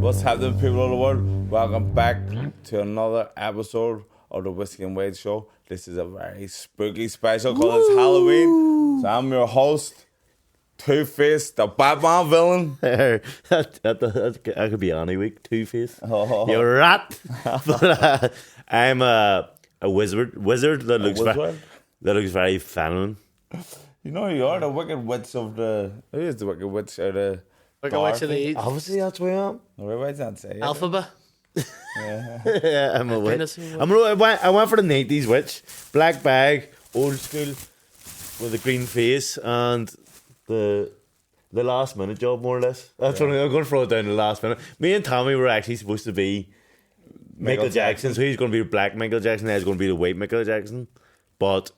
What's happening, people of the world? Welcome back to another episode of the Whiskey and Wade Show. This is a very spooky special because it's Halloween. So I'm your host, Two-Face, the Batman villain. that could be any week. Two-Face. Oh. You're a rat. But I'm a wizard that looks very feminine. You know you are the Wicked Witch of the... Who is the Wicked Witch of the... Wicked Witch of the East. Obviously, that's where I am. Why does that say? Alphabet. Yeah. Yeah, I'm a witch. I went for the 90s witch. Black bag, old school, with a green face, and the last minute job, more or less. That's what I'm going to throw it down the last minute. Me and Tommy were actually supposed to be Michael Jackson, so he's going to be Black Michael Jackson, I was going to be the White Michael Jackson. But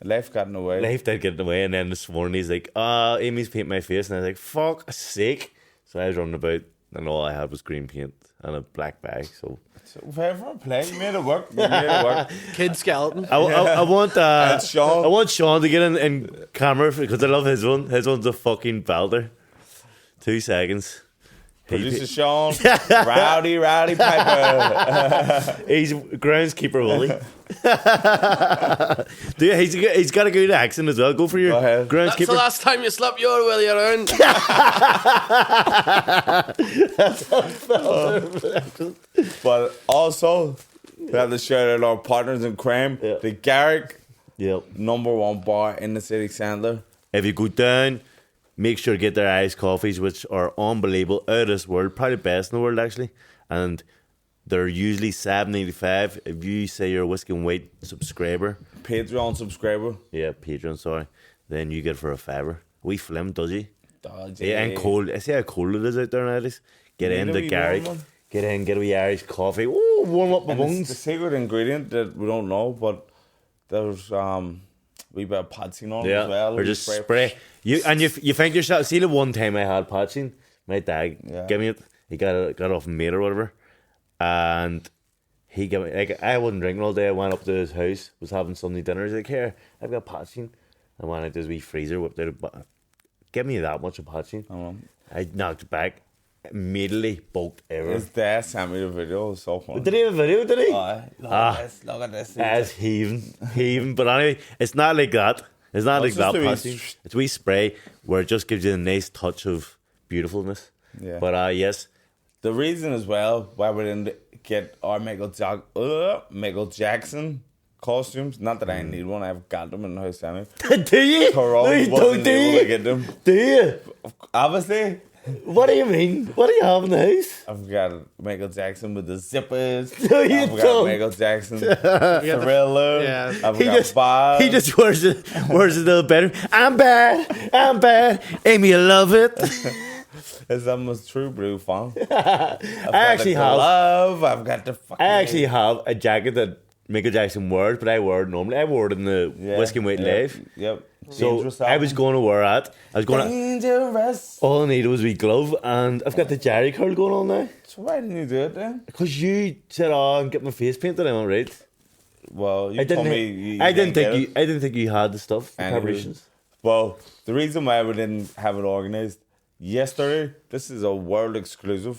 Life got in the way. Life did get in the way, and then this morning he's like, Amy's painting my face, and I was like, fuck's sake. So I was running about, and all I had was green paint and a black bag. So fair play. You made it work. Kid skeleton. I want Sean. I want Sean to get in camera because I love his one. His one's a fucking belter. 2 seconds. Producer Sean, Rowdy Piper. He's groundskeeper Willie. Dude, he's got a good accent as well. Go for your groundskeeper. That's the last time you slapped your Willie around. But also, we have to shout out our partners in crime, the Garrick #1 bar in the city centre. If you go down, make sure to get their iced coffees, which are unbelievable, out of this world, probably the best in the world actually, and they're usually $7.95 if you say you're a Whiskey and Wade subscriber. Patreon subscriber. Yeah, Patreon, sorry. Then you get it for a $5. We flim, does he? Dodgy. Yeah, and cold. I see how cold it is out there nowadays. Get in the Garrick. Get in, get a wee Irish coffee. Ooh, warm up my bones. The secret ingredient that we don't know, but there's wee bit of potsing on it as well. Or just spray. You think yourself. See the one time I had potsing, my dad gave me it. He got it off a mate or whatever, and he gave me, like, I wasn't drinking all day. I went up to his house, was having Sunday dinner. He's like, here, I've got potsing. I went out to his wee freezer, whipped out a give me that much of potsing. I knocked it back. Immediately bulked ever. His dad sent me the video. It was so funny. Did he have a video? Did he? Look at this. That's heaving. But anyway, it's not like that. It's not like that passing. It's wee spray where it just gives you a nice touch of beautifulness. Yeah. But yes. The reason as well why we didn't get our Michael Jackson costumes. Not that I need one. I've got them in the house anyway. Do you? Tyrone no, you wasn't able to get them. Do you? Obviously. What do you mean? What do you have in the house? I've got Michael Jackson with the zippers. No, you I've got don't. Michael Jackson Thriller. Yeah. I've got Bob. He just wears it a little better. I'm bad. Amy, you love it. It's almost true blue fan. I actually have a jacket that Michael Jackson wears, but I wear it normally. I wore it in the Whiskey and Wade Live. Yep. So I was going to wear it. Dangerous. All I needed was a wee glove, and I've got the Jerry curl going on now. So why didn't you do it then? Because you said, "Oh, I'm getting my face painted." I went right. Well, you told me I didn't think you had the stuff. The preparations. Well, the reason why we didn't have it organised yesterday. This is a world exclusive.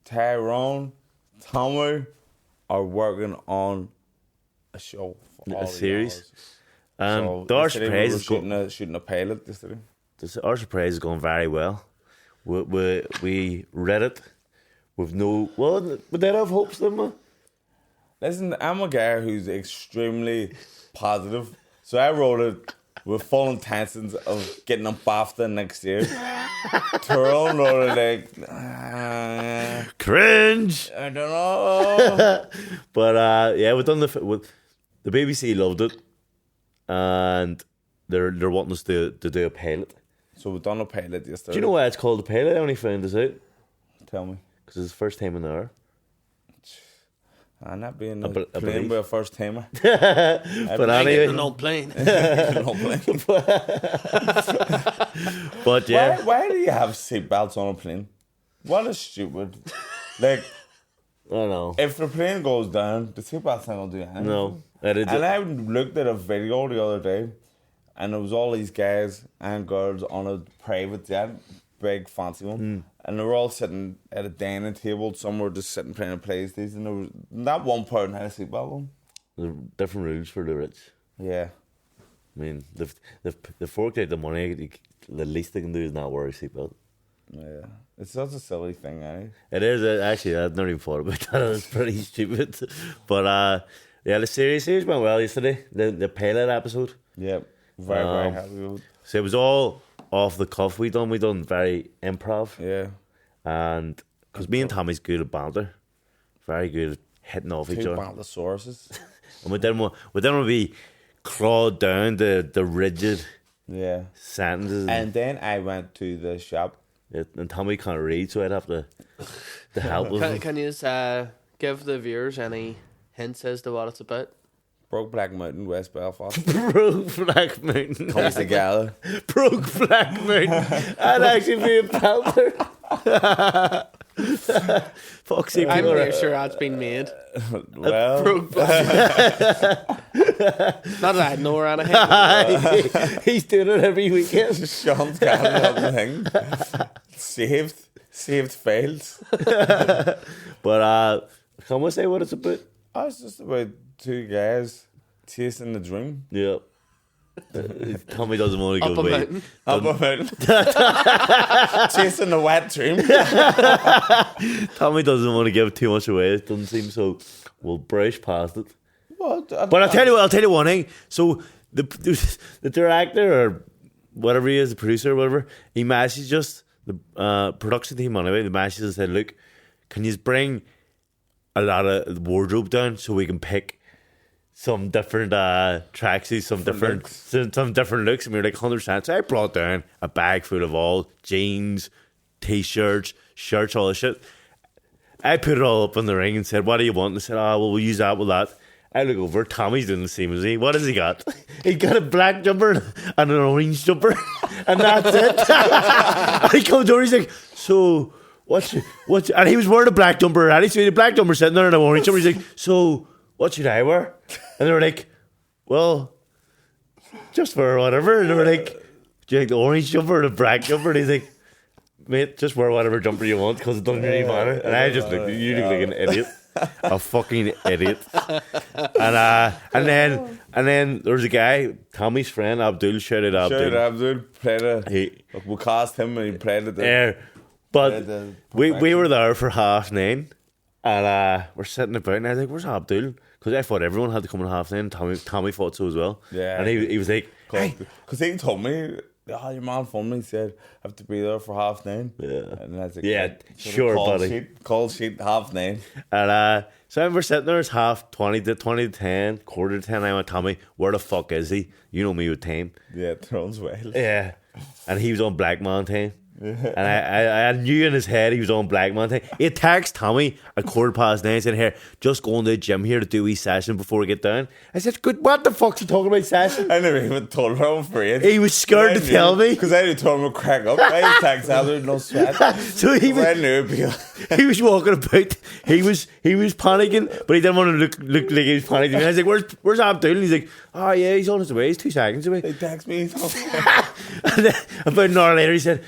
Tyrone, Tommy are working on a show for all A series. Hours. So our surprise is shooting a pilot yesterday. Our surprise is going very well. We read it with we did have hopes, didn't we? Listen, I'm a guy who's extremely positive, so I wrote it with full intentions of getting a BAFTA next year. Tyrone wrote it like cringe. I don't know, but we've done the BBC loved it. And they're wanting us to do a pilot. So we've done a pilot yesterday. Do you know why it's called a pilot? I only found this out. Tell me. Because it's the first time in the hour. I'm not being playing with a first timer. But anyway, an old plane. But yeah. Why do you have seatbelts on a plane? What is stupid? Like, I don't know. If the plane goes down, the seatbelt's not gonna do anything. No. And I looked at a video the other day, and there was all these guys and girls on a private jet big fancy one, and they were all sitting at a dining table. Some were just sitting playing a PlayStation. And there was that one person had a seatbelt on. There are different rules for the rich. Yeah. I mean, they've forked out the money. The least they can do is not wear a seatbelt. Yeah, it's such a silly thing, eh? It is, actually. I've never even thought about that. It's pretty stupid. But yeah, the series went well yesterday. The pilot episode. Yep, very happy with it. So it was all off the cuff. We done very improv. Yeah. And because me and Tommy's good at banter, very good at hitting off each Two other. Bantosauruses. And we didn't want to be clawed down the rigid sentences. And then I went to the shop. And Tommy can't read, so I'd have to help with him. Can you just give the viewers any hints as to what it's about? Broke Black Mountain, West Belfast. Broke Black Mountain. Comes together. Broke Black Mountain. I'd actually be a pelter. Fuck's sake. I'm pretty sure that's been made. Well, Broke Black. Not that I know or anything. He's doing it every weekend. Sean's got another thing. Saved fails. But can we say what it's about? Oh, it's just about two guys chasing the dream. Yeah. Tommy doesn't want to Up go a away. mountain. Up a mountain. Chasing the wet dream. Tommy doesn't want to give too much away. It doesn't seem so. We'll brush past it. What? But I'll tell you one thing. So the director or whatever he is, the producer or whatever, he messaged us, the production team anyway, the message and said, look, can you just bring a lot of wardrobe down so we can pick some different tracksuits, some different looks. And we were like 100%. So I brought down a bag full of all jeans, t-shirts, shirts, all this shit. I put it all up in the ring and said, what do you want? And they said, well, we'll use that with that. I look over, Tommy's doing the same as me. What has he got? He got a black jumper and an orange jumper. And that's it. And he comes over, he's like, so what's and he was wearing a black jumper already. So he had a black jumper sitting there and an orange jumper. He's like, so what should I wear? And they were like, well, just wear whatever. And they were like, do you like the orange jumper or the black jumper? And he's like, mate, just wear whatever jumper you want because it doesn't really matter. And I just looked, you look like an idiot. A fucking idiot. And then there was a guy, Tommy's friend, Abdul, shout out Abdul. Shout out Abdul. We cast him and he played it. But we were there for 9:30 and we're sitting about and I was like, where's Abdul? Because I thought everyone had to come at 9:30. Tommy thought so as well. Yeah. And he was like, hey. Because he told me, your man phoned me, he said, I have to be there for 9:30. Yeah. And I was like, yeah, sure, buddy. Call sheet 9:30. And so we're sitting there, it's 20 to 10, quarter to 10. I went, Tommy, where the fuck is he? You know me with time. Yeah, Tyrone's wild. Yeah. And he was on Black Man time. And I knew in his head he was on Black Man time. He texted Tommy at 9:15 saying, here, just going to the gym here to do a session before we get down. I said, good, what the fuck's he talking about session? I never even told her I'm afraid. He was scared to tell me. Because I told him to crack up. I texted Albert, no sweat. So he was walking about. He was panicking, but he didn't want to look like he was panicking. I was like, where's Abdul? And he's like, oh yeah, he's on his way. He's 2 seconds away. He texted me. And then about an hour later, he said,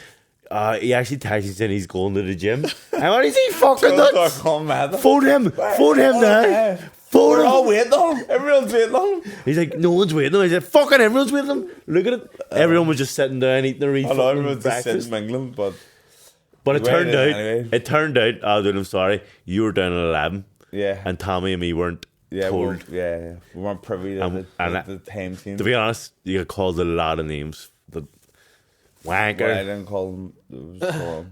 he actually texted me saying he's going to the gym. And what is he fucking nuts? Phone him now. We're all waiting on him. Everyone's waiting on him. He's like, no one's waiting on him. He said, fucking everyone's waiting on him. Look at it. Everyone was just sitting down eating their I know everyone's just sitting mingling, but it turned out, I'm sorry, you were down at 11. Yeah. And Tommy and me weren't told. We weren't privy to the time team. To be honest, you got called a lot of names. The wanker. Well, I didn't call him. It was called.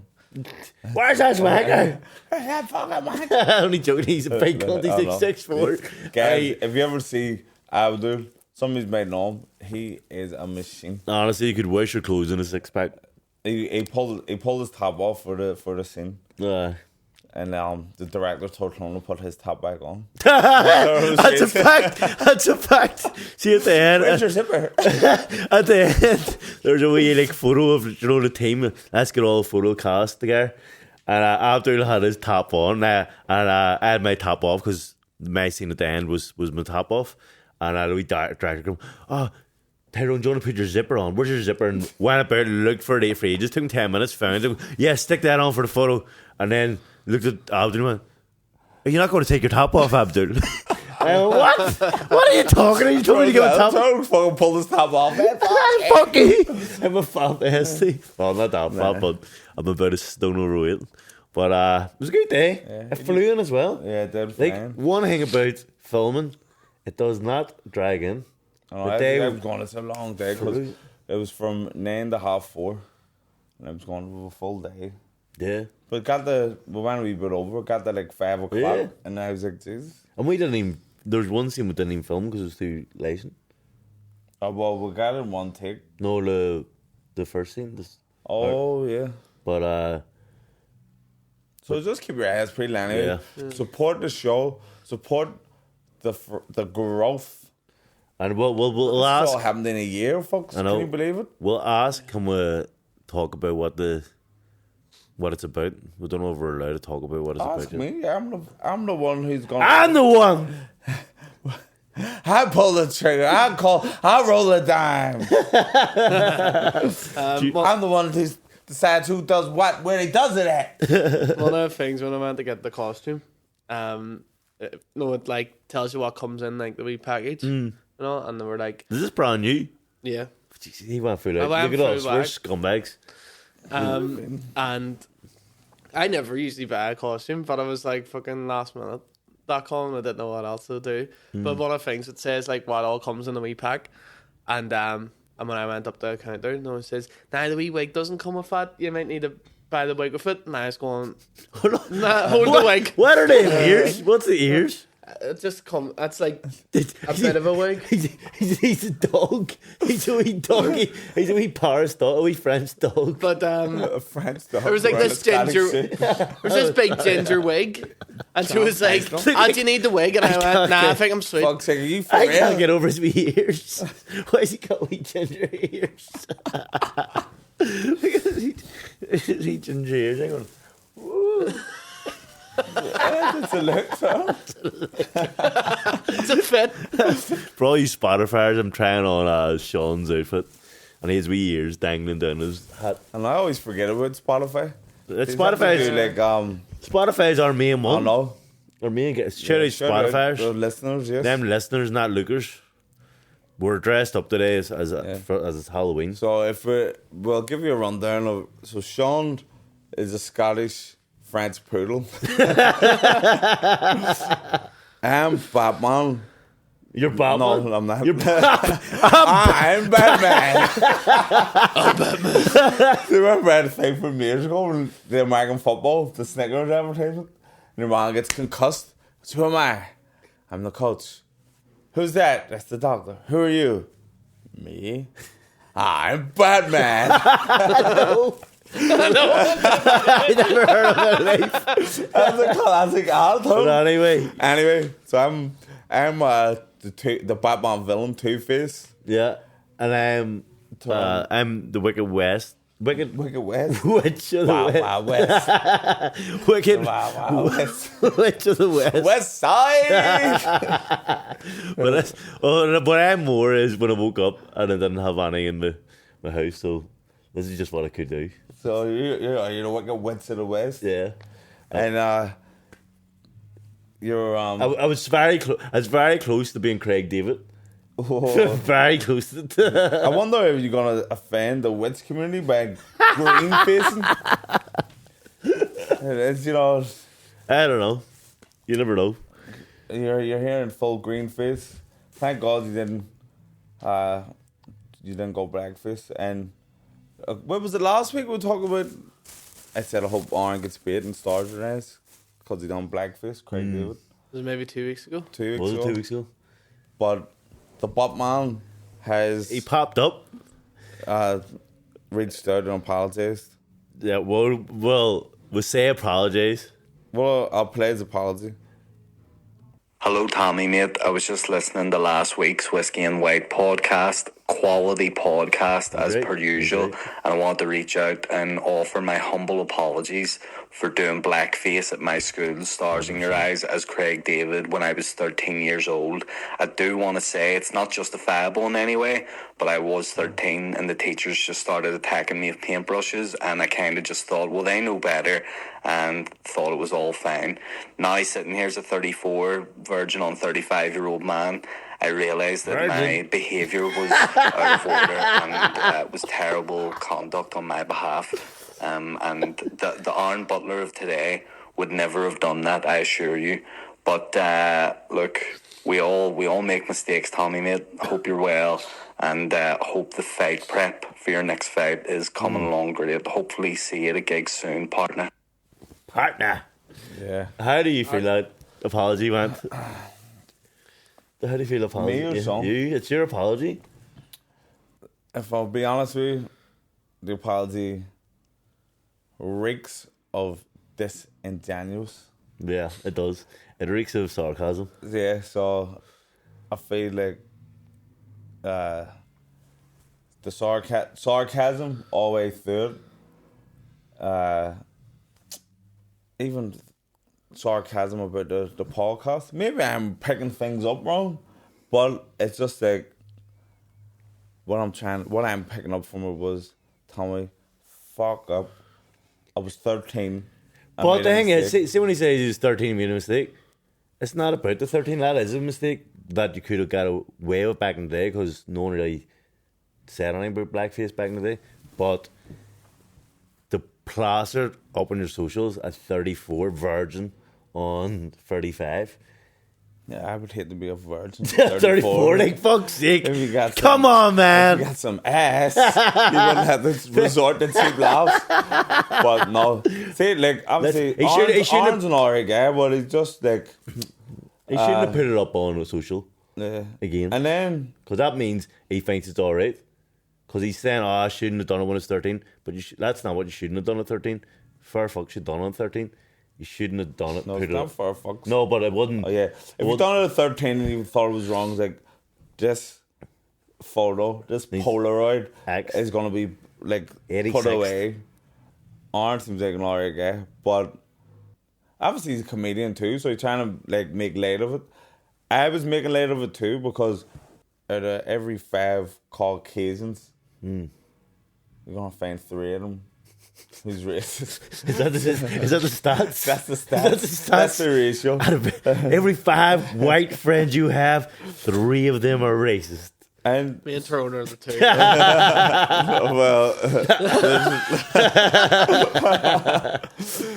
Where's that wanker? Where's that fucking wanker? Only joking, he's a big cunt. He's like 6'4". Guys, if you ever see Abdul, somebody's might know him, he is a machine. Honestly, you could wash your clothes in a 6-pack. He pulled his top off for the scene. And the director told him to put his top back on. That's a fact. See at the end. Where's your zipper? At the end, there's a wee photo of the team. Let's get all the photo cast together. And Abdul had his top on, and I had my top off because my scene at the end was my top off. And the wee director come, Tyrone, do you want to put your zipper on? Where's your zipper? And went about and looked for it for ages. Took him 10 minutes, found it. Yeah, stick that on for the photo. And then looked at Abdul and went, "You're not going to take your top off, Abdul." What? What are you talking? Are you told me to give a top? Tyrone fucking pulled his top off. Fuck you. I'm a fat bestie. Well, not that fat, but I'm about a stone over weight. But it was a good day. Yeah. It flew in as well. Yeah, it did. Like, Fine. one thing about filming, it does not drag in. Oh, The I day was going, it's a long day because it was from 9 to 4:30, and I was going for a full day. Yeah. But we went a wee bit over. Got there like 5 o'clock, Yeah. and I was like, Jesus. And we didn't even, there's one scene we didn't even film because it was too late. Oh, well, we got it in one take. No, the first scene. Oh, yeah. But, So just keep your eyes peeled anyway. Yeah. Support the show. Support the growth. and we'll It's ask, all happened in a year, folks. I know. Can you believe it? we'll ask, can we talk about what it's about? We don't know if we're allowed to talk about what it's Ask about. yet. me. I'm the one who's going. I'm the one! I pull the trigger. I roll the dime. I'm the one who decides who does what, where he does it at. One of the things when I went to get the costume, it like tells you what comes in like the wee package, you know, and they were like, Is this brand new? yeah, Jeez, he went through that. I went Look at us, through we're back. scumbags. and I never usually buy a costume, but I was like fucking last minute .com. I didn't know what else to do, but one of the things it says like what all comes in the wee pack, and when I went up to the counter, no one says, "Nah, the wee wig doesn't come with that. You might need to buy the wig with it." And I was going, "Nah, hold the wig." What are they ears? What's the ears? It just come. That's like a bit of a wig. He's a dog. He's a wee doggy. He's a wee Paris dog, a wee French dog. But A French dog. there was like wearing this a Scottish ginger, suit. there was this big ginger wig, and she was like, nice, "Oh, do you need the wig?" And I went, "Nah, I think I'm sweet." Fuck's sake, are you for I real? can't get over his wee ears. Why has he got wee ginger ears? Look at his wee ginger ears. Hang on. It's a look, so. It's a fit. For all you Spotifyers, I'm trying on Sean's outfit, and he has wee ears dangling down his hat. And I always forget about Spotify. It's They have to Spotify's. do, like, Spotify's our main I one. don't know. Our main. Shout out Shout out Spotifyers. the listeners, yes. Them listeners, not lookers. We're dressed up today as it's Halloween. So if we'll give you a rundown of. So Sean is a Scottish French poodle. I'm Batman. You're Batman. No, I'm not. You're I'm Batman. I'm Batman. Do you remember that thing from years ago when the American football, the Snickers advertisement? And your man gets concussed. So who am I? I'm the coach. Who's that? That's the doctor. Who are you? Me. I'm Batman. I never heard of that life. That's a classic anthem. But Anyway, so I'm the Batman villain, Two-Face. yeah, and I'm the Wicked West. Wicked West. Witch of the Wow, West. wow, West. Wicked Wow, West. Witch of the West. West Side. But I'm more is when I woke up and I didn't have any in my house, so this is just what I could do. So you're the Wicked Witch of the West. Yeah. And you're I was very close. I was very close to being Craig David. Very close to it. I wonder if you're gonna offend the witch community by green facing. It's, you know, I don't know. You never know. you're here in full green face. Thank God you didn't go blackface. And what was it last week we were talking about? I said I hope Aaron gets paid and stars her eyes because he done blackface. Craig David. It was maybe 2 weeks ago. 2 weeks Was it ago. 2 weeks ago? But the Batman has He popped up. reached out and apologized. Yeah, well, we say apologize. Well, I'll play his apology. Hello, Tommy, mate. I was just listening to last week's Whiskey and White podcast. quality podcast as Great. per usual, and I want to reach out and offer my humble apologies for doing blackface at my school, Stars in Your Eyes, as Craig David when I was 13 years old. I do want to say it's not justifiable in any way, but I was 13 and the teachers just started attacking me with paintbrushes, and I kind of just thought, well, they know better, and thought it was all fine. Now sitting here as a 34 virgin on 35-year-old man, I realised that my behaviour was out of order and was terrible conduct on my behalf. And the Aaron Butler of today would never have done that, I assure you. But look, we all make mistakes, Tommy, mate. I hope you're well, and hope the fight prep for your next fight is coming along great. Hopefully see you at a gig soon, partner. Yeah. How do you feel that apology went? How do you feel apology? Me or some? You? It's your apology. If I'll be honest with you, the apology reeks of disingenuous. Yeah, it does. It reeks of sarcasm. Yeah, so I feel like the sarcasm always through it. Even sarcasm about the podcast. Maybe I'm picking things up wrong, but it's just like what I'm picking up from it was, Tommy, fuck up. I was 13. But the thing is, see when he says he was 13 and made a mistake, it's not about the 13. That is a mistake that you could have got away with back in the day because no one really said anything about blackface back in the day. But the plastered up on your socials at 34, virgin on 35. Yeah, I would hate to be a virgin. 34, like fuck's sake. If you got Come on, man. If you got some ass, you wouldn't have to resort to cheap laughs. But no. See, like, obviously, Aaron's an alright guy, but he's just like... He shouldn't have put it up on a social again. And then... Because that means he thinks it's alright. Because he's saying, I shouldn't have done it when I was 13. But that's not what you shouldn't have done at 13. Fair fuck should have done it at 13. You shouldn't have done it. No, it's not fair fucks. No, but it wouldn't. Oh, yeah. If you done it at 13 and you thought it was wrong, it's like, this photo, this Polaroid is going to be, like, 86. put away. Aaron seems like an alright guy. But obviously he's a comedian too, so he's trying to, like, make light of it. I was making light of it too because out of every 5 Caucasians, you're going to find 3 of them who's racist. Is that the stats? That's the stats. That's the ratio. Out of every 5 white friends you have, 3 of them are racist. And me and Tyrone are the 2. Well,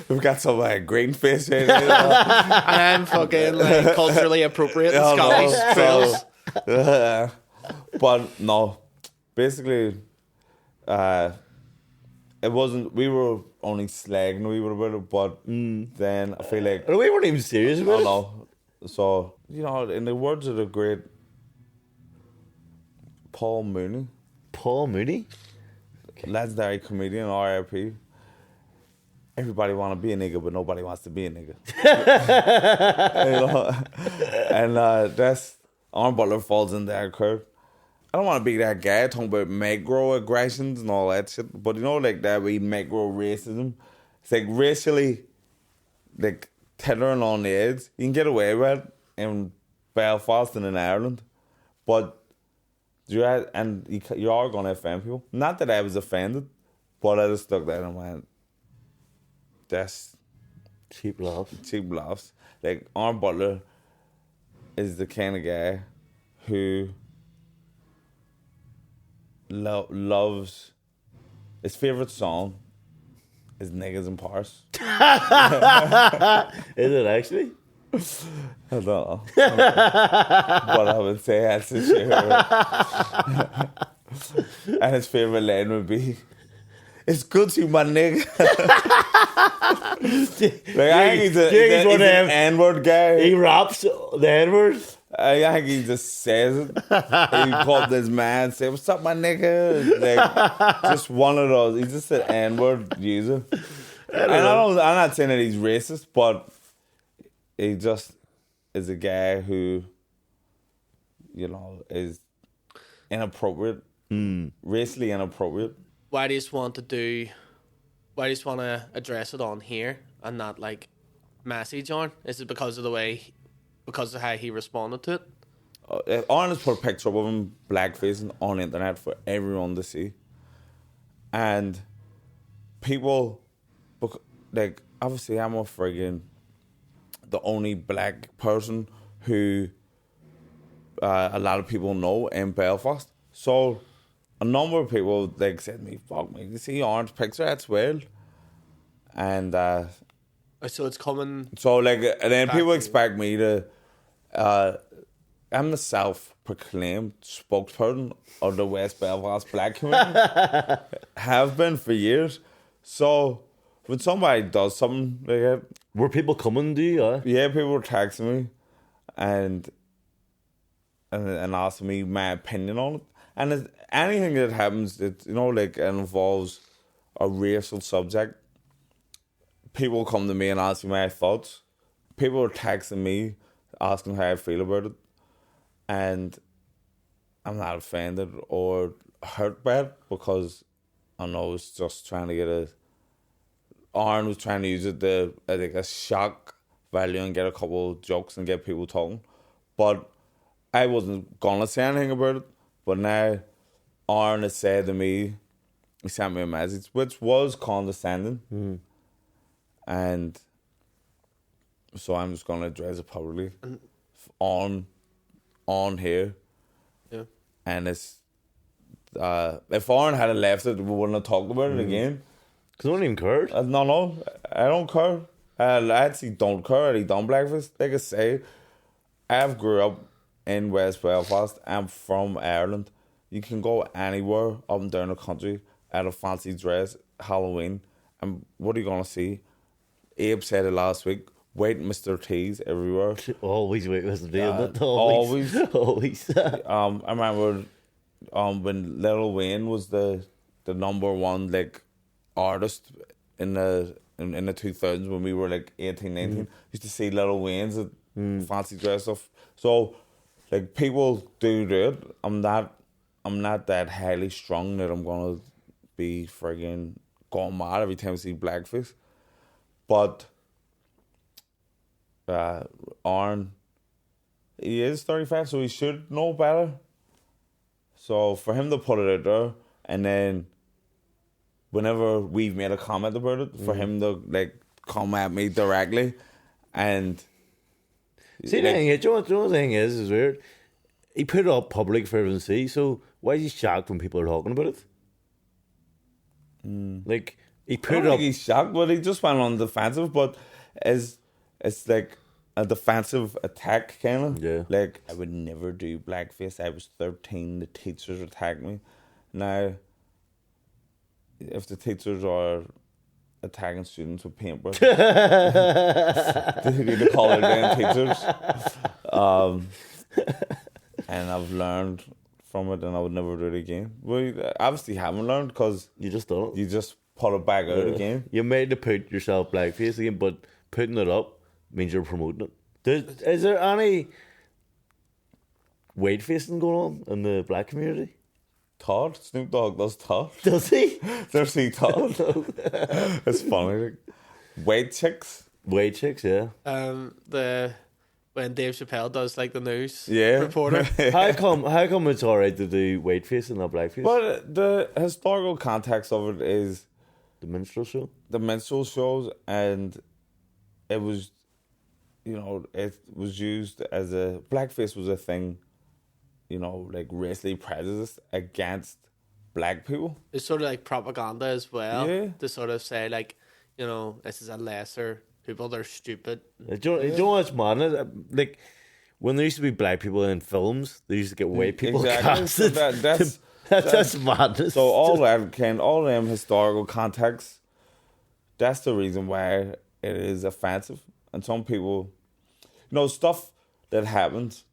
we've got some green face here. And I'm fucking like culturally appropriate in Scottish trails. But no, basically, it wasn't. We were only slagging we were about it, but then I feel like we weren't even serious about it. No, so in the words of the great Paul Mooney, legendary comedian, R.I.P. Everybody want to be a nigga, but nobody wants to be a nigga. And that's Aaron Butler falls in that curve. I don't want to be that guy talking about microaggressions and all that shit, but like that we micro racism. It's like racially, like tethering on the edge. You can get away with it in Belfast and in Ireland, but you are going to offend people. Not that I was offended, but I just looked at it and went, that's cheap laughs. Cheap laughs. Like Aaron Butler is the kind of guy who loves his favourite song is Niggas in Paris. Is it actually? I don't know. But I would say that's his favourite. And his favourite line would be, "It's good to my nigga." Like, I think he's an N-word guy. He raps the N-word. I think he just says it. He called this man, say, "What's up, my nigga?" Like, just one of those. He's just an N-word user. I'm not saying that he's racist, but he just is a guy who, is inappropriate, racially inappropriate. Why do you just want to address it on here and not like message on? Is it because of because of how he responded to it? Arnold's put a picture of him blackfacing on the internet for everyone to see. And people, like, obviously I'm a friggin' the only black person who a lot of people know in Belfast. So a number of people like said to me, fuck me, you see Orange's picture, that's weird. And So it's coming. so like, and then people expect me to I'm the self-proclaimed spokesperson of the West Belfast black community. Have been for years. So when somebody does something like that, Were people coming to you? yeah, people were texting me and asking me my opinion on it. And anything that happens that, you know, like involves a racial subject, people come to me and ask me my thoughts. People are texting me asking how I feel about it. And I'm not offended or hurt by it because I know it's just trying to get Aaron was trying to use it to like a shock value and get a couple of jokes and get people talking. But I wasn't gonna say anything about it. But now Aaron has said to me, he sent me a message which was condescending. And so I'm just gonna address it publicly on here. Yeah. And it's if Aaron had left it, we wouldn't have talked about it again. Because I don't even care. No, I don't care. I actually don't care. I done blackface. Like I say, I've grew up in West Belfast. I'm from Ireland. You can go anywhere up and down the country at a fancy dress, Halloween, and what are you gonna see? Abe said it last week. Wait, Mr. T's everywhere. Always wait, Mr. D. Always. Always. I remember when Lil Wayne was the number one like artist in the 2000s when we were like 18, 19. Used to see Lil Wayne's at fancy dress stuff. So like people do it. I'm not that highly strung that I'm gonna be friggin' going mad every time I see blackface. But Aaron, he is 35, so he should know better. So for him to put it out there, and then whenever we've made a comment about it, for him to like come at me directly, and see, the thing, the thing is weird. He put it up public for everyone to see. So why is he shocked when people are talking about it? Like he I put don't it up. think he's shocked, but he just went on defensive. But it's like a defensive attack kind of. Yeah. Like I would never do blackface. I was 13. The teachers attacked me. Now, if the teachers are attacking students with paintbrushes, they need to call it down teachers. And I've learned from it, and I would never do it again. Well, obviously haven't learned because You just don't. you just put it back out again. You're made to put yourself blackface again, but putting it up means you're promoting it. Is there any weight facing going on in the black community? Todd, Snoop Dogg does Todd. Does he? There's see Todd. It's funny. Like, white chicks. Weight chicks, yeah. When Dave Chappelle does like the news Yeah. reporter. How come it's alright to do weight face and not blackface? But the historical context of it is The minstrel show? the minstrel shows, and it was, you know, it was used as blackface was a thing, you know, like racially prejudiced against black people. It's sort of like propaganda as well. Yeah. To sort of say like, you know, this is a lesser people, they're stupid. Do you know what's mad? Like, when there used to be black people in films, they used to get white people Exactly. So casted. That's madness. So all them historical contexts, that's the reason why it is offensive. And some people, you know, stuff that happens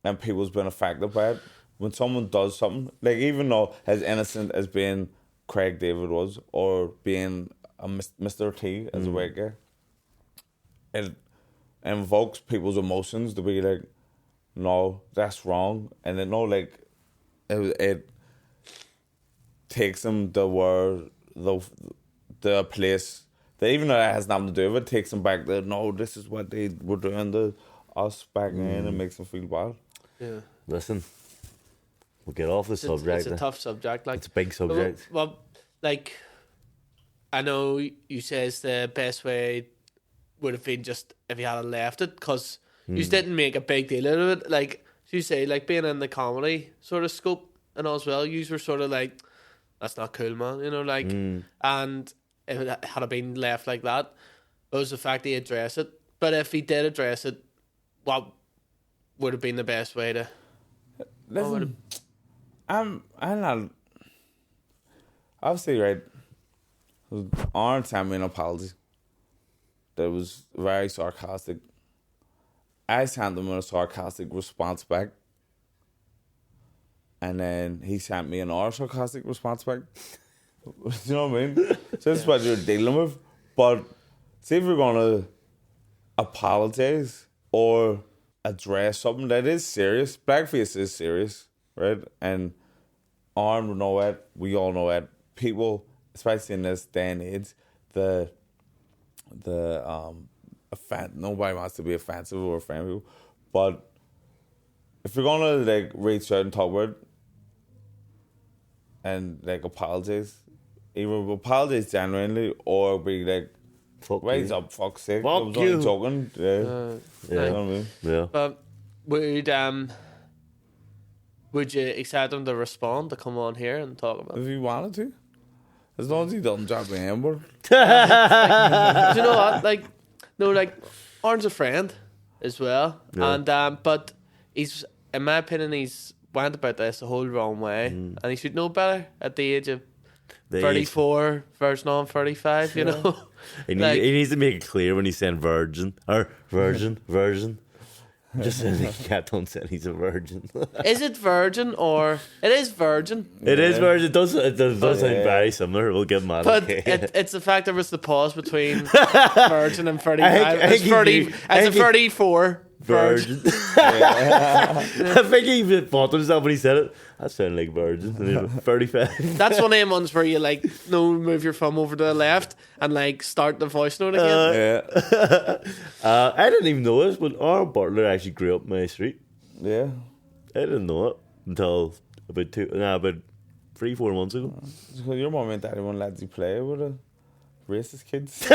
and people's been affected by it. When someone does something, like even though as innocent as being Craig David was, or being a Mr. T as a white guy, it invokes people's emotions to be like, no, that's wrong. And then no, like, it takes them to where the place that, even though that has nothing to do with it, takes them back there. No, this is what they were doing to us back then, and makes them feel bad. Yeah. Listen, we'll get off the subject. It's a tough subject. Like, it's a big subject. Well, like, I know you says the best way would have been just if you had left it, because you just didn't make a big deal out of it. Like you say, like being in the comedy sort of scope and all as well, you were sort of like, that's not cool, man. You know, like, and if it had been left like that, it was the fact that he addressed it. But if he did address it, what would have been the best way to? Listen, I'm not. Obviously, right. Aaron sent me an apology that was very sarcastic. I sent him a sarcastic response back, and then he sent me another sarcastic response back. You know what I mean? So this is what you're dealing with. But see, if you're gonna apologize or address something that is serious, blackface is serious, right? And Aaron will know it. We all know it. People, especially in this day and age, nobody wants to be offensive or offend people. But if you're gonna like reach out and talk about it and like apologize, either apologize genuinely or be like, raise up, fuck's sake. Fuck I was only joking. Yeah. You know what I mean? Yeah. But would you accept him to respond, to come on here and talk about it? If you wanted to. As long as he doesn't drop the N-word. Do you know what? Like, no, like, Aaron's a friend as well. Yeah. And but he's, in my opinion, he's went about this the whole wrong way. And he should know better at the age of 34 versus on 35, you know? He needs to make it clear when he's saying virgin. Or virgin. Just saying he kept on saying he's a virgin. Is it virgin or... It is virgin. It is virgin. It does sound very similar. We'll give him that. But okay. it's the fact there was the pause between virgin and 35. It's a 34 virgin. I think he even thought to himself when he said it. That sounded like virgin. 35. That's one of them ones where you like, move your thumb over to the left and like start the voice note again. I didn't even know this, but our butler actually grew up my street. Yeah. I didn't know it until about 3-4 months ago. So your mum and daddy won't let you play with the racist kids.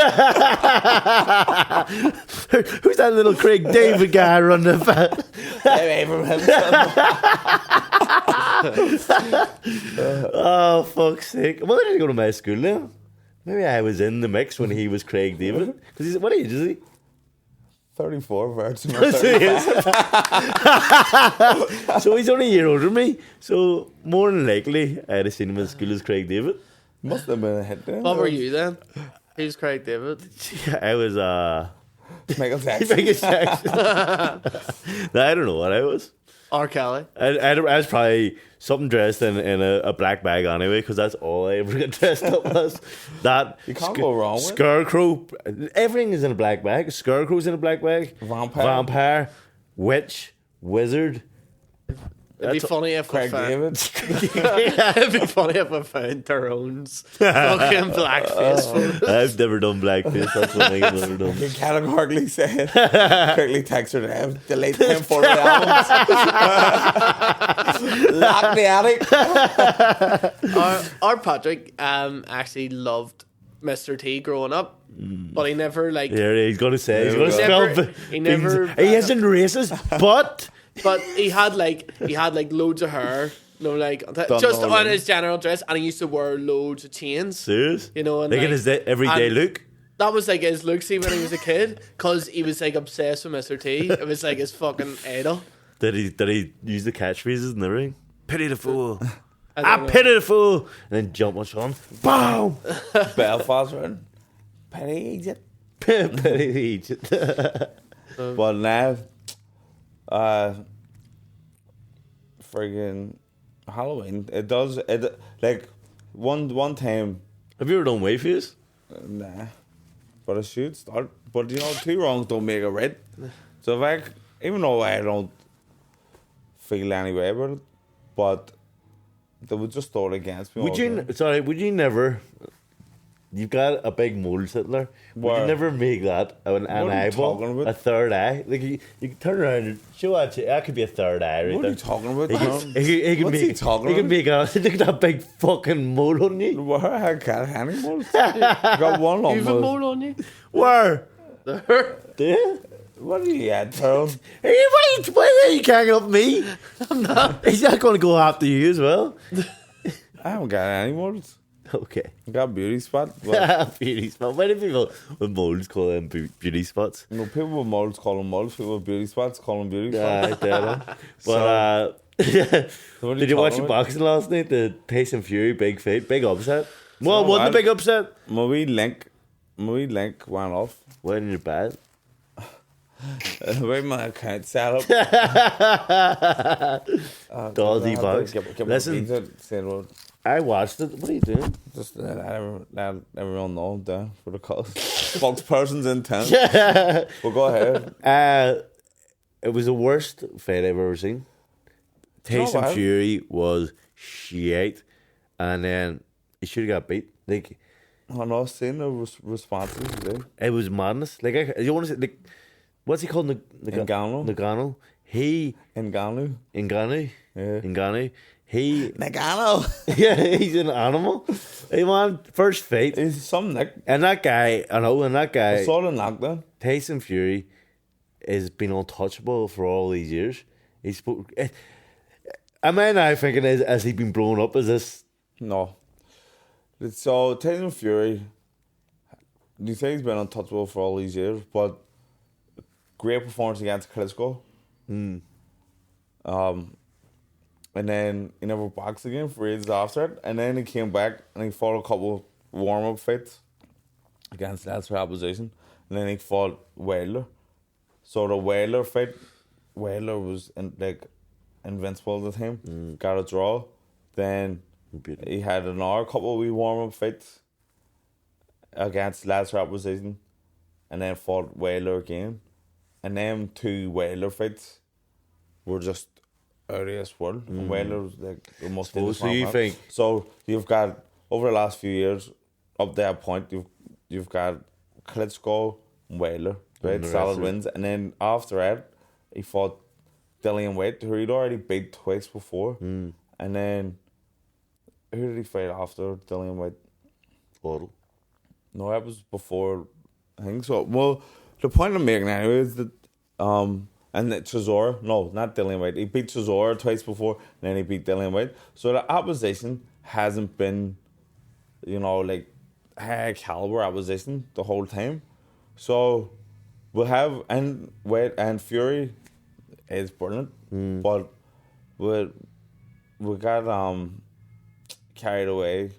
Who's that little Craig David guy running the back? Oh, fuck's sake. Well, I didn't go to my school now. Maybe I was in the mix when he was Craig David. Because he's, what age is he? 34 virgin. So he's only a year older than me. So more than likely, I'd have seen him in school as Craig David. Must have been a hit then. What were you then? Who's Craig David? I was Michael Jackson. Michael Jackson. No, I don't know what I was. R. Kelly. I was probably something dressed in a black bag anyway, because that's all I ever get dressed up as. That you can't go wrong with Scarecrow. Everything is in a black bag. Scarecrow's in a black bag. Vampire. Witch. Wizard. It'd be funny if Craig David. It'd be funny if we found Tyrone's fucking blackface. I've never done blackface. That's one thing I've never done. You categorically said, quickly text her to him, delete them for the albums. Lock the attic. Our Patrick actually loved Mr. T growing up, but he never like. Yeah, he's gonna say he isn't racist, but. But he had like loads of hair, just on his general dress, and he used to wear loads of chains. Serious? You know, and like in his everyday look. That was like his look, see, when he was a kid, because he was like obsessed with Mr. T. It was like his fucking idol. Did he use the catchphrases and everything? Pity the fool. I pity the fool, and then jump on Sean. Boom. Belfast run. Pity Egypt. Pity Egypt. But now. Friggin' Halloween. It does. It like one time. Have you ever done Wayface? Nah, but I should start. But you know, 2 wrongs don't make a right. So if even though I don't feel any way about it, but They would just throw it against me. Would you never? You've got a big mole sitting there. Would Where? you never make that an are you eyeball, talking about? a third eye? Like you can turn around and show that could be a third eye right What are there. you talking about? He Tom? can What's make, he talking he can about? make look at that big fucking mole on you. Where I got animals? Got one on You've a my. mole on you. Where? There. Do you? What are you at, Tyrone? Hey, why are you carrying up me? I'm not. He's not going to go after you as well. I haven't got animals. Okay. I got beauty spot. But, Beauty spot. Why do people with moles call them beauty spots? people with moles call them moles. People with beauty spots call them beauty Yeah, spots. I don't know. So what are Did you watch the talking about? boxing last night? The Tyson Fury big fight, big upset. Well, So wasn't what? the big upset? My wee link went off. When you're bad. The way my account set up. Dodgy box. Listen, Listen, I watched it. What are you doing? just let everyone know there for the cause. Spokesperson's in town. Well, go ahead. It was the worst fight I've ever seen. Tyson what? Fury was shit, and then he should have got beat. Like I'm not seeing the responses today. it was madness. Like you want to say, like, what's he called? Ngannou? Ngannou. He Ngannou. Ngannou. Yeah. Ngannou. He Ngannou. yeah, he's an animal. Hey man, first fight, He's some Nick. and that guy, I saw the knockdown. Tyson Fury has been untouchable for all these years. He's am I now thinking has he been blown up as this? No. So Tyson Fury, you say he's been untouchable for all these years, but great performance against Klitschko. And then he never boxed again for ages after it. And then he came back and he fought a couple warm-up fights against lesser opposition. And then he fought Wilder. So the Wilder fight, Wilder was invincible at the time. Got a draw. Then he had another couple of wee warm-up fights against lesser opposition. And then fought Wilder again. And them two Wilder fights were just out of this world. And Wilder was like the most famous So you man. think- So you've got over the last few years, up to that point, you've got Klitschko and Wilder, right? the Solid rest of it. wins. And then after that, he fought Dillian Whyte, who he'd already beat twice before. And then who did he fight after Dillian Whyte? Bottle. No, that was before. I think so. Well, the point I'm making anyway is that and that Chisora, no, not Dillian Whyte. He beat Chisora twice before, and then he beat Dillian Whyte. So the opposition hasn't been, like high caliber opposition the whole time. So we'll have Whyte and Fury is brilliant, but we got carried away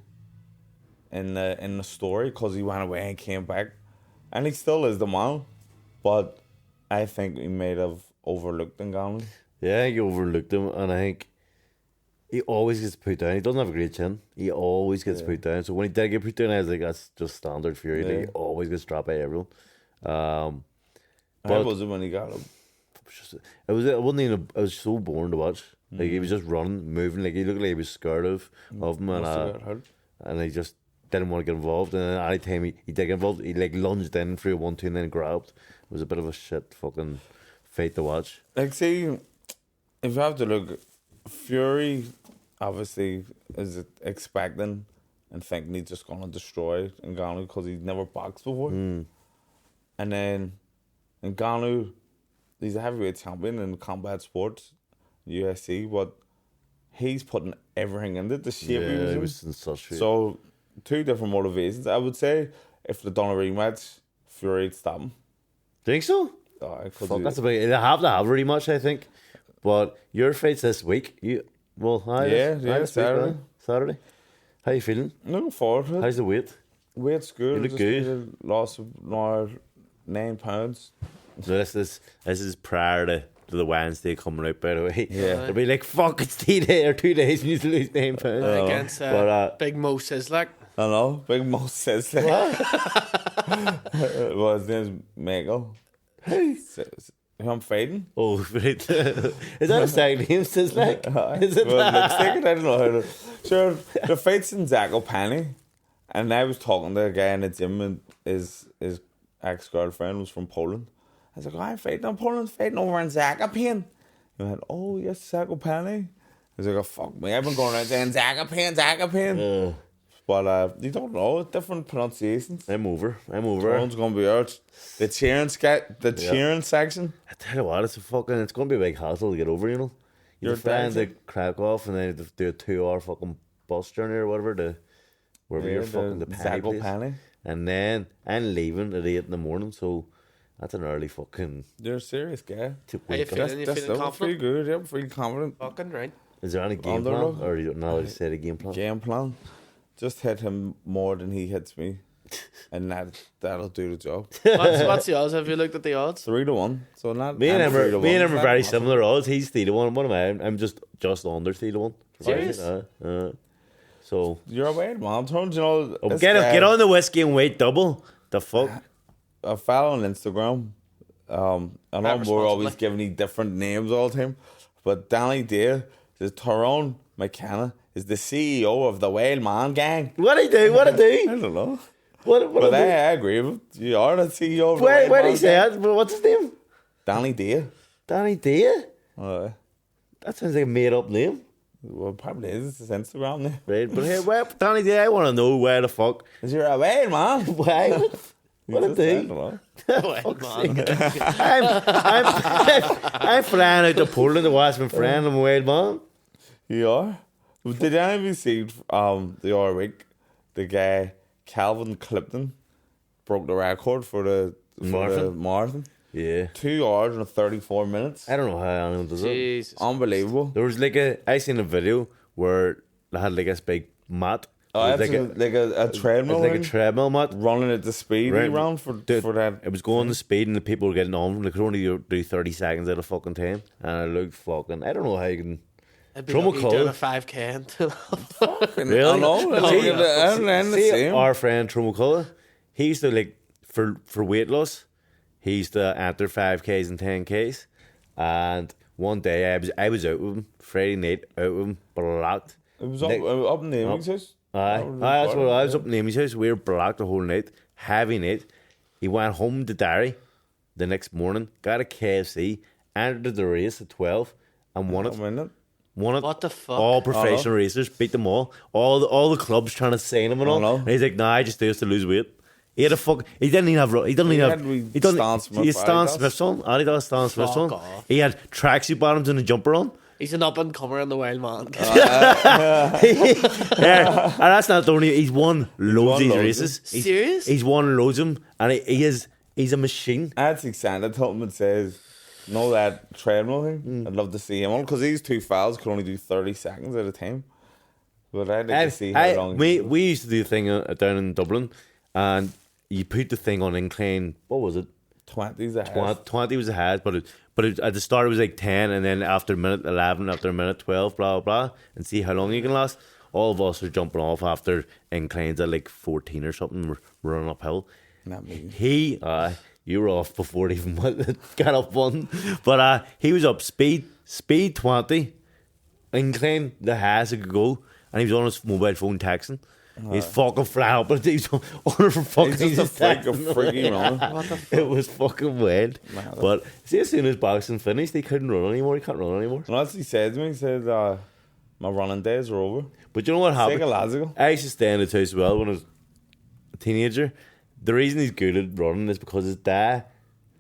in the story because he went away and came back, and he still is the man, but I think he may have overlooked Ngannou. Yeah, you overlooked him, and I think he always gets put down. He doesn't have a great chin. He always gets put down. So when he did get put down, I was like, that's just standard Fury. Like, he always gets dropped by everyone. How But was it when he got him? it wasn't even. It was so boring to watch. Like he was just running, moving. Like he looked like he was scared of him, Must have got hurt. and he just didn't want to get involved. And then any time he did get involved, he like lunged in through a 1-2 and then grabbed. It was a bit of a shit fucking fight to watch. Like, see, if you have to look, Fury obviously is expecting and thinking he's just going to destroy Ngannou because he's never boxed before. And then Ngannou, he's a heavyweight champion in combat sports, UFC, but he's putting everything into the shape he was Yeah, in. it was in such shape. So, two different motivations. I would say if they'd done a rematch, Fury'd stop him. Think so? Fuck, that's a big. They have to have a rematch, I think. But your fight's this week. Saturday. Saturday. How you feeling? Looking forward to it. How's the weight? Weight's good. You look Just good. Lost another 9 pounds. So this is prior to the Wednesday coming out, by the way. Yeah. They'll be like, fuck, it's 2 days or 2 days. You need to lose 9 pounds. Against Big Mo Sizzler. I know. Big Mo says that. Well, his name's Michael. Who I'm fighting? Oh, right. Is that a second name? Says like, is it Well, that? looks like it, I don't know how to. Sure, the fight's in Zach O'Penny, and I was talking to a guy in the gym, and his ex-girlfriend was from Poland. I was like, I'm fighting in Poland, fighting over in Zakopane. He went, oh, yes, Zach O'Penny. I was like, oh, fuck me, I've been going around saying Zakopane. But you don't know, different pronunciations. I'm over. Everyone's going to be out. The cheering section. I tell you what, it's going to be a big hassle to get over, you know. You're flying to Krakow and then you have to do a 2-hour fucking bus journey or whatever to wherever you're fucking the penny. And then I'm leaving at 8 in the morning, so that's an early fucking... You're a serious guy. Are you feeling confident? Pretty good, yeah, I'm feeling confident. Fucking right. Is there any game plan? Or you don't know how to say the game plan? Game plan. Just hit him more than he hits me. And that'll do the job. What's the odds? Have you looked at the odds? 3-1. So not me and him are very similar odds. He's 3-1. What am I? I'm just under 3-1. Serious? So you're a weird man. You know, get on the whiskey and wait double. The fuck. A fella on Instagram. I know we're always giving you different names all the time, but Danny Day says Tyrone McKenna is the CEO of the Whale Man Gang. What do? I don't know. But I agree with you. You are the CEO of the Whale Man Gang. Where did he say that? What's his name? Danny Day. Danny Day? That sounds like a made up name. Well, probably is. It's his Instagram name. Right, but hey, Danny Day, I want to know where the fuck. Is you a whale man? Why? What a thing. I'm flying out to Poland to watch my friend. I'm a whale man. You are? Did any of you see the other week the guy Calvin Clifton broke the record for the marathon? Yeah. 2 hours and 34 minutes. I don't know how anyone does it. Unbelievable. There was I seen a video where they had like this big mat. Oh, it's like a treadmill. It's like a treadmill mat. Running at the speed around for that. It was going the speed and the people were getting on. They could only do 30 seconds at a fucking time. And it looked fucking... I don't know how you can... Doing a 5K until... Really? I know. See, our friend True McCullough, he used to like... For weight loss, he used to enter 5Ks and 10Ks. And one day I was out with him. Friday night, out with him. Blocked. It was up in the Amy's house. That's what I was up in Amy's house. We were blocked the whole night. Heavy night. He went home to Derry the next morning, got a KFC, entered the race at 12 and won it. Won it. What the fuck? All professional racers, beat them all. All the clubs trying to sign him and all. And he's like, nah, I just do this to lose weight. He had a fuck. He didn't even have. Stan Smith's on. Adidas Stan Smith's on. He had tracksuit bottoms and a jumper on. He's an up and comer in the Wild Man. And that's not the only. He's won loads of these races. Serious? He's won loads of them, and he's a machine. I had Santa told him, it says, know that treadmill thing? I'd love to see him on, because these two files could only do 30 seconds at a time. But I'd like to see how long. We used to do a thing down in Dublin, and you put the thing on incline. What was it? 20 was a hat, but at the start it was like 10, and then after minute 11, after minute 12, blah blah blah, and see how long you can last. All of us are jumping off after inclines at like 14 or something. We're running uphill. Not me. You were off before it even got up one, but he was up speed 20, incline the highest it could go, and he was on his mobile phone texting. He's fucking flat up, but he's on for fucking. He's just a freaky man. It was fucking weird. But see, as soon as boxing finished, he couldn't run anymore. He can't run anymore. And that's what he said to me. He said, my running days are over. But you know what happened? I used to stay in his house as well when I was a teenager. The reason he's good at running is because his dad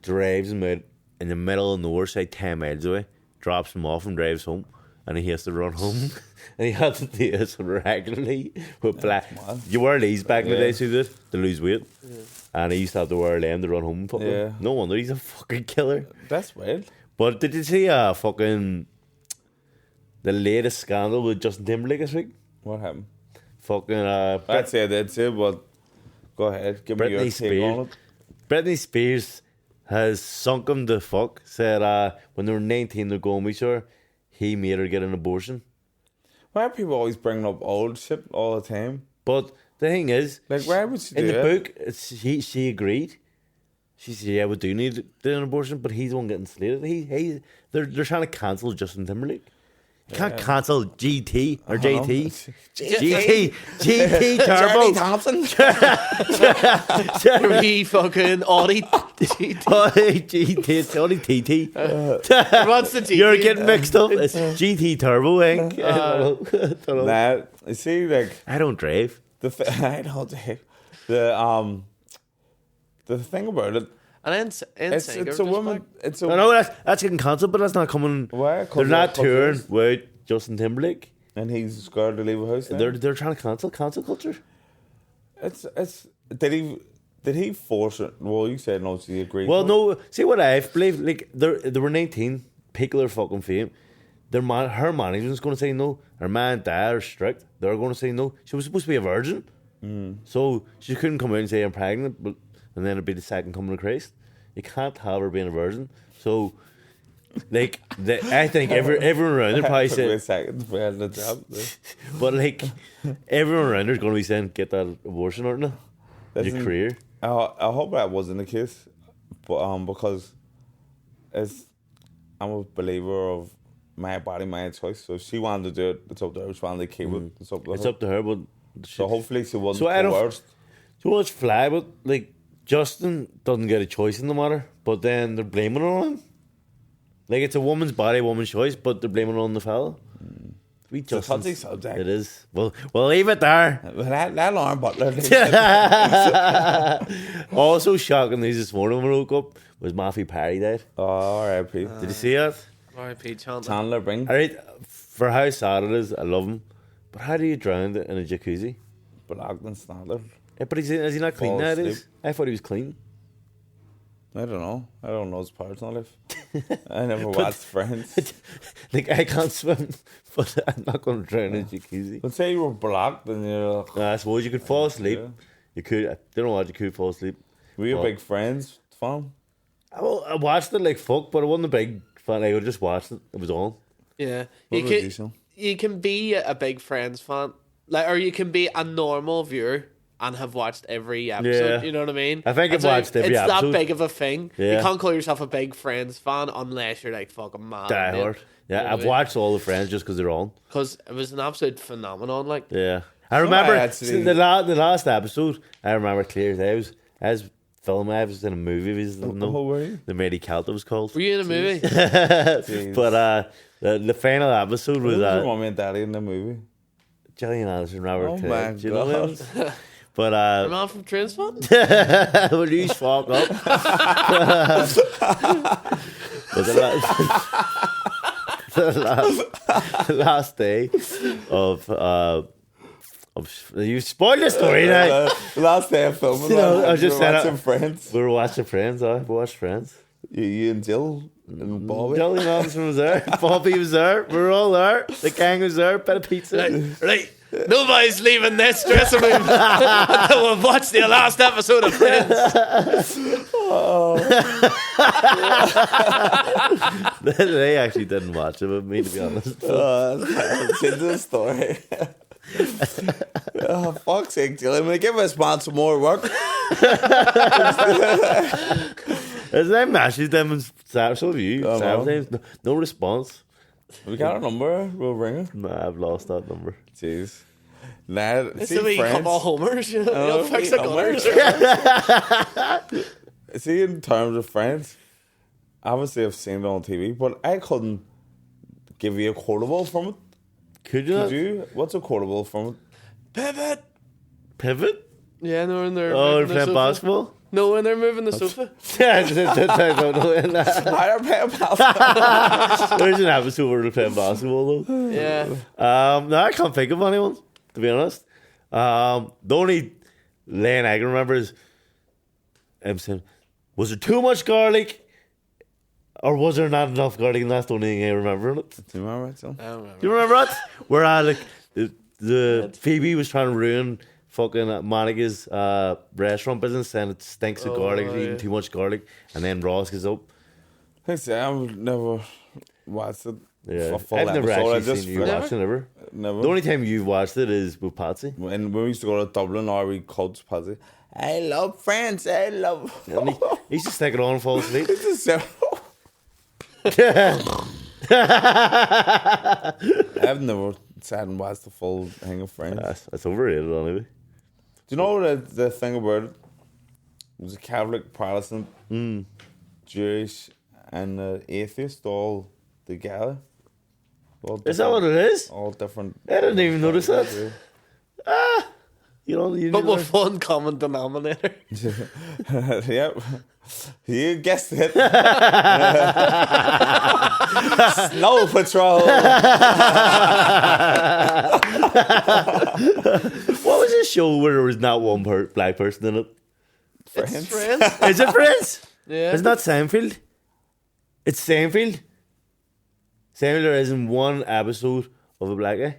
drives him out in the middle of nowhere, say 10 miles away, drops him off and drives home, and he has to run home. And he had to do this regularly with black. You wear these back in the day, so you did, to lose weight. Yeah. And he used to have to wear them to run home. No wonder he's a fucking killer. That's weird. But did you see the latest scandal with Justin Timberlake this week? What happened? I'd say I did too, but go ahead. Give me your take on it. Britney Spears has sunk him the fuck. Said when they were 19, they're going with her. He made her get an abortion. Why are people always bringing up old shit all the time? But the thing is, like, why would she do in the book, she agreed. She said, yeah, we do need to do an abortion, but he's the one getting slated. They're trying to cancel Justin Timberlake. You can't cancel GT or JT. GT Turbo. Thompson. Three fucking Audi GT, it's only TT. What's the GT? You're getting mixed up. It's GT Turbo, Inc. I don't know. Nah, you see, like I don't drive. I don't think the thing about it, And then it's a woman. It's a I know that's getting cancelled, but that's not coming. Why? They're not touring with Justin Timberlake. and he's scared to leave a house. Now. They're trying to cancel culture. It's did he force it? Well, you said no, so you agreed. Well, to it. no. See what I believe. Like they were 19, peak of their fucking fame. Her management's going to say no. Her man and dad are strict. They're going to say no. She was supposed to be a virgin, so she couldn't come out and say I'm pregnant, and then it'd be the second coming of Christ. You can't have her being a virgin. So, like, I think everyone around her probably Took me a said, second to get the job. but like, everyone around her is going to be saying, get that abortion, aren't they? Listen, Your career. I hope that wasn't the case, but because I'm a believer of my body, my choice. So if she wanted to do it, it's up to her. If she wanted to keep it, it's up to her. It's up to her, but So hopefully she wasn't So I don't- coerced. so what's fly, but like Justin doesn't get a choice in the matter, but then they're blaming it on him. Like it's a woman's body, woman's choice, but they're blaming it on the fella. We It's a Justin, touchy subject. it is. Well, we'll leave it there. That Lauren Butler. Also shocking news this morning when we woke up was Matthew Perry died. Oh, R.I.P. Did you see that? R.I.P. Chandler. Chandler Bing. Alright, for how sad it is, I love him. But how do you drown in a jacuzzi? Blacked and Standard. Yeah, but is he not clean Fall nowadays? asleep. I thought he was clean. I don't know. I don't know his personal life. I never watched Friends. Like, I can't swim, but I'm not going to drown in a jacuzzi. But say you were blocked and you're like, I suppose you could fall asleep. Yeah. You could. I don't know what you could fall asleep. were you a Well, big Friends fan? I watched it like fuck, but I wasn't a big fan. Like, I just watched it. It was on. Yeah, What about you, Sean? you can be a big Friends fan, like, or you can be a normal viewer and have watched every episode. Yeah. You know what I mean? I think I've It's like, watched every it's episode. It's that big of a thing. Yeah. You can't call yourself a big Friends fan unless you're like fucking mad. Die hard. Yeah, I've watched all the Friends just because they're on. Because it was an absolute phenomenon. Like, Yeah, I remember actually- the last episode. I remember clear as I was filming. I was in a movie. Oh, were you? The Mady Celt it was called. were you in a movie? Jeez. But the final episode Who was was your mommy and daddy in the movie? Gillian Anderson, Robert. Oh Ted. my Do you know God. him? But The man from Trains fan? will you fuck up? But the last day of you spoiled the story now. Last day of filming. You know, I was just we were saying watching it. Friends. We were watching Friends. We watched Friends. You and Jill and Bobby. Gillian Anderson was there. Bobby was there. We were all there. The gang was there. Bit of pizza. Right. Nobody's leaving this dressing room until we've watched the last episode of Friends. They actually didn't watch it with me, to be honest. It's into the story. Oh, fuck's sake, Jill. I'm going to give us man some more work. His name matches them and so have you. Oh, no. Sometimes no response. We got a number. We'll ring her. Nah, I've lost that number. Jeez. Nah, It's see a wee Friends. couple of homers, you know. Oh, They'll fix the wee gutters. See, in terms of Friends, obviously I've seen it on TV, but I couldn't give you a quotable from it. Could you? Could not? you? What's a quotable from it? Pivot. Pivot? Yeah, no, when they're Oh, they're moving the playing sofa. basketball? No, when they're moving the sofa. Yeah, I don't know. Higher pay pal. There's an episode where they're playing basketball, though. Yeah. No, I can't think of anyone, to be honest. The only line I can remember is him saying, was there too much garlic or was there not enough garlic? And that's the only thing I remember in it. Do you remember that, Jill? I don't remember. Do you remember that? Where like the Phoebe was trying to ruin fucking Monica's restaurant business and it stinks of garlic, yeah. eating too much garlic. And then Ross gets up. I say I've never watched it. Yeah, a full I've never episode. I actually just seen you watch it. Never. Never. The only time you've watched it is with Patsy. When we used to go to Dublin, or we called Patsy. I love France. I love. And he used to stick it on and fall asleep. This is so. I've never sat and watched the full thing of Friends. That's overrated, anyway. Do you know the thing about it? It was a Catholic, Protestant, Jewish, and atheist all together. Is that what it is? All different. I didn't even notice that. You know, But with one common denominator. Yep. You guessed it. Snow Patrol. What was this show where there was not one black person in it? It's Friends. Is it Friends? Yeah. It's not Seinfeld. It's Seinfeld. Seinfeld, there isn't one episode of a black guy.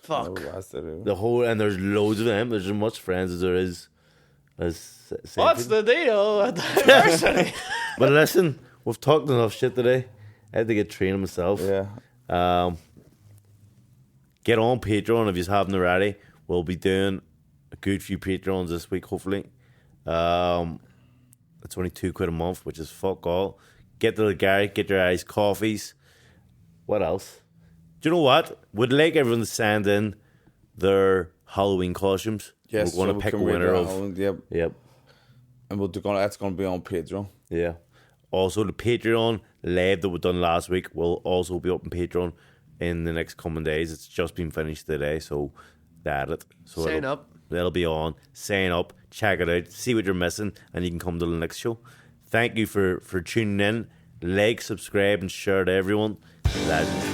Fuck. The whole, and there's loads of them. There's as much Friends as there is as Seinfeld. What's the deal with diversity? But listen, we've talked enough shit today. I had to get training myself. Yeah. Get on Patreon if you haven't already. We'll be doing a good few Patreons this week, hopefully. It's only £2 a month, which is fuck all. Get to the Garrick, get your iced coffees. What else? Do you know what? Would like everyone to send in their Halloween costumes. Yes, we're going to pick a winner of. Yep. And that's going to be on Patreon. Yeah. Also, the Patreon live that we done last week will also be up on Patreon in the next coming days. It's just been finished today, so that's it. So Sign up. It'll be on. Sign up, check it out, see what you're missing, and you can come to the next show. Thank you for tuning in. Like, subscribe, and share to everyone. Legend.